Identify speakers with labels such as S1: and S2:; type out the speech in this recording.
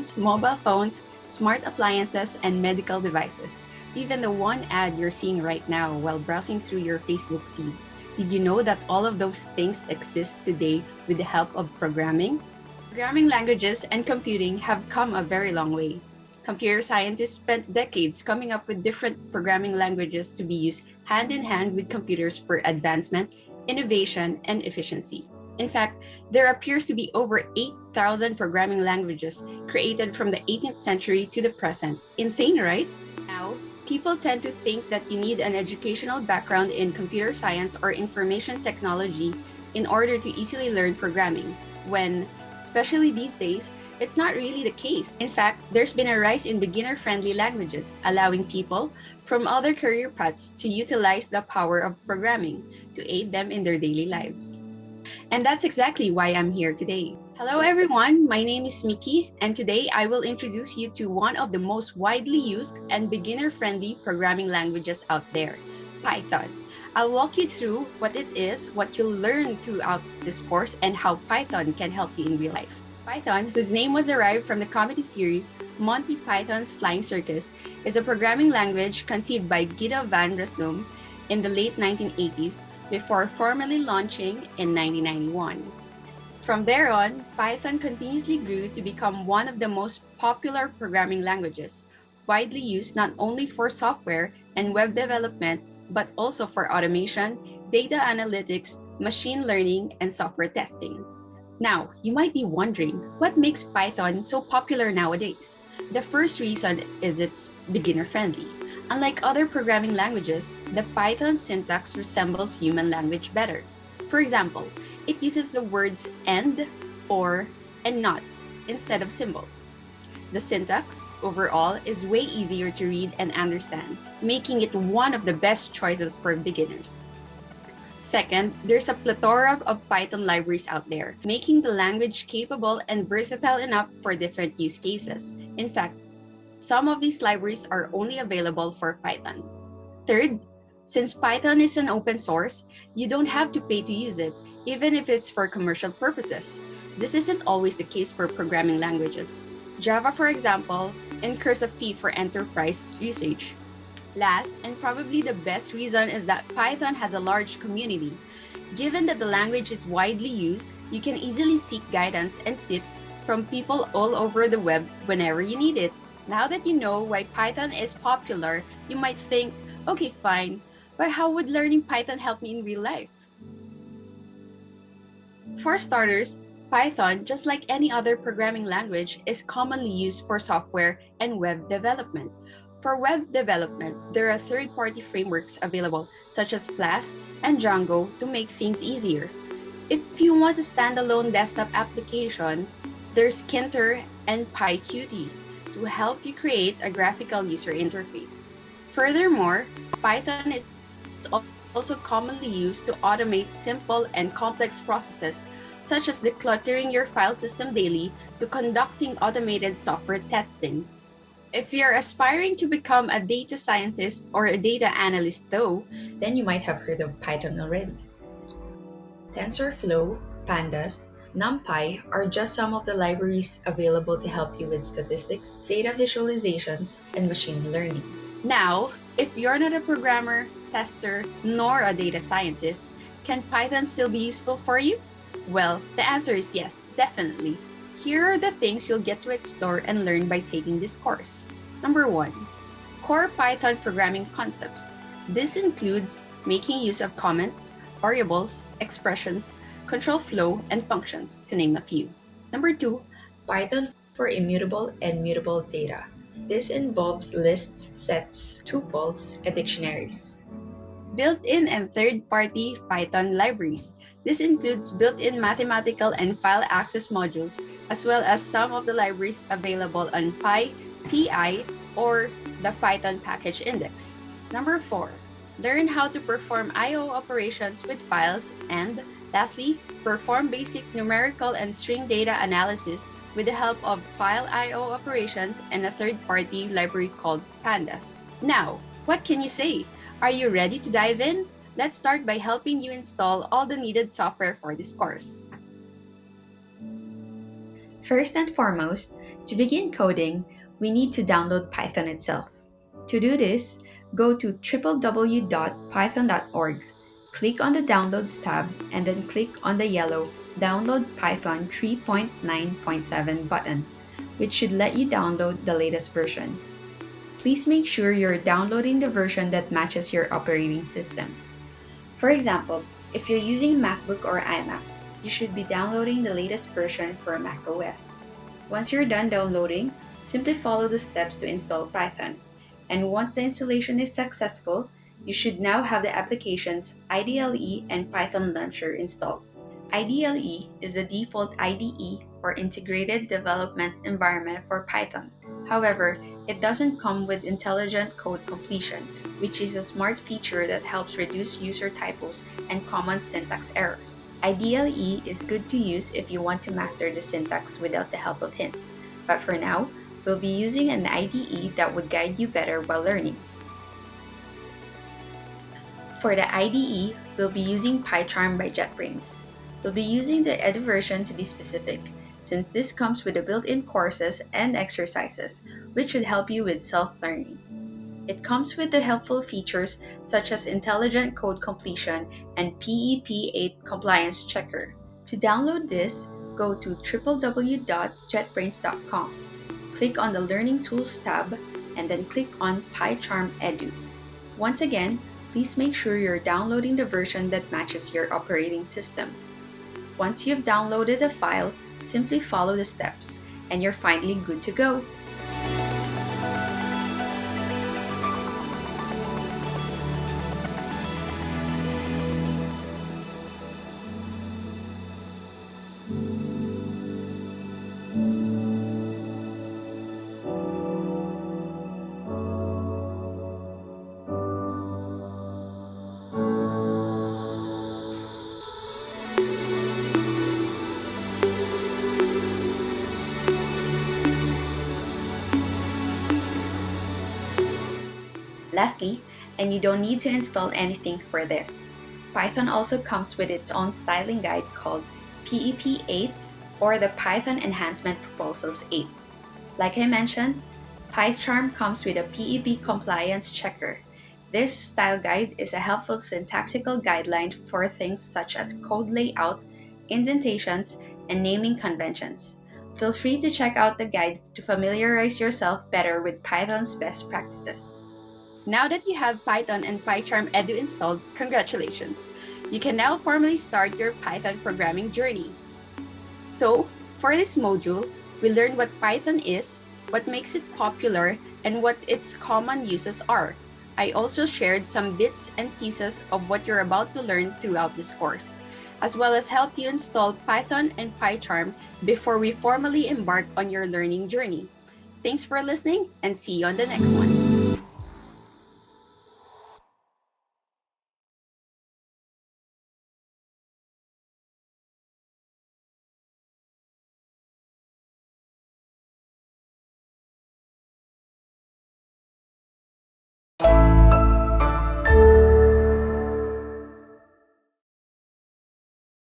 S1: systems, mobile phones, smart appliances, and medical devices. Even the one ad you're seeing right now while browsing through your Facebook feed. Did you know that all of those things exist today with the help of programming? Programming languages and computing have come a very long way. Computer scientists spent decades coming up with different programming languages to be used hand in hand with computers for advancement, innovation, and efficiency. In fact, there appears to be over 8,000 programming languages created from the 18th century to the present. Insane, right? Now, people tend to think that you need an educational background in computer science or information technology in order to easily learn programming, when, especially these days, it's not really the case. In fact, there's been a rise in beginner-friendly languages, allowing people from other career paths to utilize the power of programming to aid them in their daily lives. And that's exactly why I'm here today. Hello everyone, my name is Miki, and today I will introduce you to one of the most widely used and beginner-friendly programming languages out there, Python. I'll walk you through what it is, what you'll learn throughout this course, and how Python can help you in real life. Python, whose name was derived from the comedy series Monty Python's Flying Circus, is a programming language conceived by Guido van Rossum in the late 1980s before formally launching in 1991. From there on, Python continuously grew to become one of the most popular programming languages, widely used not only for software and web development, but also for automation, data analytics, machine learning, and software testing. Now, you might be wondering, what makes Python so popular nowadays? The first reason is it's beginner-friendly. Unlike other programming languages, the Python syntax resembles human language better. For example, it uses the words and, or, and not instead of symbols. The syntax, overall, is way easier to read and understand, making it one of the best choices for beginners. Second, there's a plethora of Python libraries out there, making the language capable and versatile enough for different use cases. In fact, some of these libraries are only available for Python. Third, since Python is an open source, you don't have to pay to use it, even if it's for commercial purposes. This isn't always the case for programming languages. Java, for example, incurs a fee for enterprise usage. Last, and probably the best reason, is that Python has a large community. Given that the language is widely used, you can easily seek guidance and tips from people all over the web whenever you need it. Now that you know why Python is popular, you might think, okay, fine, but how would learning Python help me in real life? For starters, Python, just like any other programming language, is commonly used for software and web development. For web development, there are third-party frameworks available, such as Flask and Django, to make things easier. If you want a standalone desktop application, there's Kinter and PyQt to help you create a graphical user interface. Furthermore, Python is also commonly used to automate simple and complex processes, such as decluttering your file system daily to conducting automated software testing. If you're aspiring to become a data scientist or a data analyst though, then you might have heard of Python already. TensorFlow, Pandas, NumPy are just some of the libraries available to help you with statistics, data visualizations, and machine learning. Now, if you're not a programmer, tester, nor a data scientist, can Python still be useful for you? Well, the answer is yes, definitely. Here are the things you'll get to explore and learn by taking this course. Number 1, core Python programming concepts. This includes making use of comments, variables, expressions, control flow, and functions, to name a few. Number 2, Python for immutable and mutable data. This involves lists, sets, tuples, and dictionaries. Built-in and third-party Python libraries. This includes built-in mathematical and file access modules, as well as some of the libraries available on PyPI or the Python Package Index. Number 4, learn how to perform I/O operations with files, and lastly, perform basic numerical and string data analysis with the help of file I/O operations and a third-party library called Pandas. Now, what can you say? Are you ready to dive in? Let's start by helping you install all the needed software for this course. First and foremost, To begin coding, we need to download Python itself. To do this, go to www.python.org, click on the Downloads tab, and then click on the yellow Download Python 3.9.7 button, which should let you download the latest version. Please make sure you're downloading the version that matches your operating system. For example, if you're using MacBook or iMac, you should be downloading the latest version for macOS. Once you're done downloading, simply follow the steps to install Python. And once the installation is successful, you should now have the applications IDLE and Python Launcher installed. IDLE is the default IDE or Integrated Development Environment for Python. However, it doesn't come with intelligent code completion, which is a smart feature that helps reduce user typos and common syntax errors. IDLE is good to use if you want to master the syntax without the help of hints, but for now, we'll be using an IDE that would guide you better while learning. For the IDE, we'll be using PyCharm by JetBrains. We'll be using the Edu version to be specific, since this comes with the built-in courses and exercises, which should help you with self-learning. It comes with the helpful features such as intelligent code completion and PEP8 compliance checker. To download this, go to www.jetbrains.com, click on the Learning Tools tab, and then click on PyCharm Edu. Once again, please make sure you're downloading the version that matches your operating system. Once you've downloaded a file, simply follow the steps, and you're finally good to go. Lastly, and you don't need to install anything for this, Python also comes with its own styling guide called PEP8 or the Python Enhancement Proposals 8. Like I mentioned, PyCharm comes with a PEP compliance checker. This style guide is a helpful syntactical guideline for things such as code layout, indentations, and naming conventions. Feel free to check out the guide to familiarize yourself better with Python's best practices. Now that you have Python and PyCharm Edu installed, congratulations! You can now formally start your Python programming journey. So, for this module, we learned what Python is, what makes it popular, and what its common uses are. I also shared some bits and pieces of what you're about to learn throughout this course, as well as help you install Python and PyCharm before we formally embark on your learning journey. Thanks for listening, and see you on the next one.